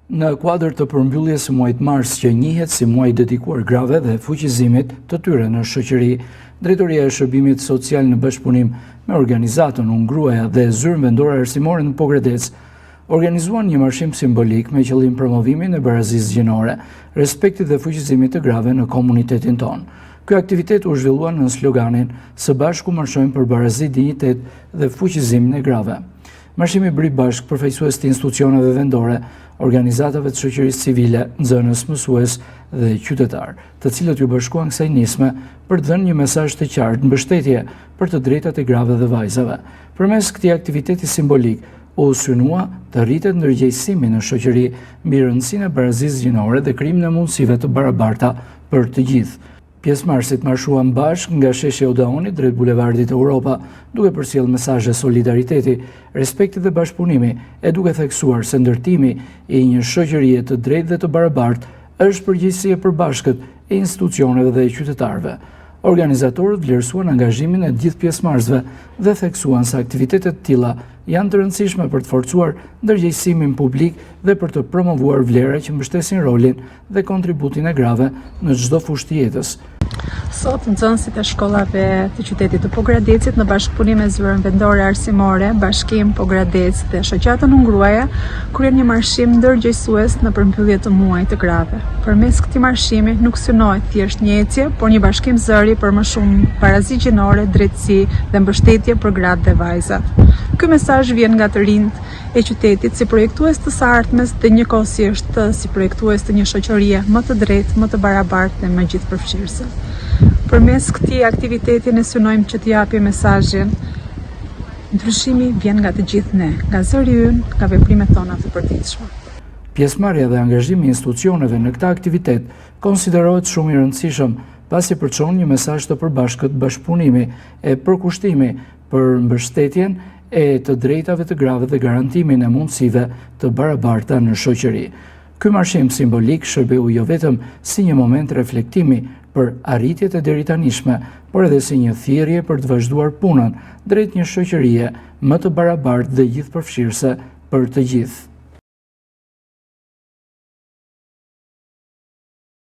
Në kuadër të përmbylljes së muajit mars që njihet si muaj dedikuar grave dhe fuqizimit të tyre në shoqëri, Drejtoria e Shërbimit Social në bashkëpunim me organizatën Unë Gruaja dhe Zyrën Vendore Arsimore në Pogradec organizuan një marshim simbolik me qëllim promovimin e barazisë gjinore, respektit dhe fuqizimit të grave në komunitetin tonë. Ky aktivitet u zhvillua në sloganin "Së bashku marshojmë për barazi, dinjitet dhe fuqizimin e grave". Marshimi bëri bashkë përfaqësues të institucioneve vendore, organizatave të shoqërisë civile, nxënës, mësues dhe qytetar, të cilët u bashkuan kësaj nisme për të dhënë një mesazh të qartë mbështetje për të drejtat e grave dhe vajzave. Përmes këtij aktiviteti simbolik, u synua të rritet ndërgjegjësimi në shoqëri mbi rëndësinë e barazisë gjinore dhe krijimin e mundësive të barabarta për të gjithë. Pjesëmarrësit marshuan bashkë nga sheshi Odaoni drejt bulevardit Europa, duke përcjellë mesazhe solidariteti, respekti dhe bashkëpunimi, e duke theksuar se ndërtimi i një shoqërie të drejtë dhe të barabartë është përgjegjësi e përbashkët e institucioneve dhe e qytetarëve. Organizatorët vlerësuan angazhimin e gjithë pjesëmarrësve dhe theksuan se aktivitetet të tilla janë të rëndësishme për të forcuar ndërgjegjësimin publik dhe për të promovuar vlera që mbështesin rolin dhe kontributin e grave në çdo fushë të jetës. Sot nxënësit e shkollave të qytetit të Pogradecit në bashkëpunim me Zyrën Vendore Arsimore, Bashkim Pogradec dhe Shoqatën Unë Gruaja kryen një marshim ndërgjegjësues në përmbyllje të muajit të grave. Përmes këtij marshimi nuk synohet thjesht një ecje, por një bashkim zëri për më shumë barazi gjinore, drejtësi dhe mbështetje për gratë dhe vajzat. Ky mesazh vjen nga të rinjt e qytetit si projektues të së ardhmes dhe njëkohësisht si projektues të një shoqërie më të drejtë, më të barabartë dhe më gjithëpërfshirëse. Përmes këtij aktiviteti ne synojmë që të japim mesazhin ndryshimi vjen nga të gjithë ne, nga zëri ynë, nga veprimet tona të përditshme. Pjesëmarrja dhe angazhimi i institucioneve në këtë aktivitet konsiderohet shumë i rëndësishëm, pasi përçon një mesazh të përbashkët bashkëpunimi e përkushtimi për mbështetjen e të drejtave të grave dhe garantimin e mundësive të barabarta në shoqëri. Ky marshim simbolik shërbeu jo vetëm si një moment reflektimi për arritjet e deritanishme, por edhe si një thirrje për të vazhduar punën drejt një shoqërie më të barabartë dhe gjithëpërfshirëse për të gjithë.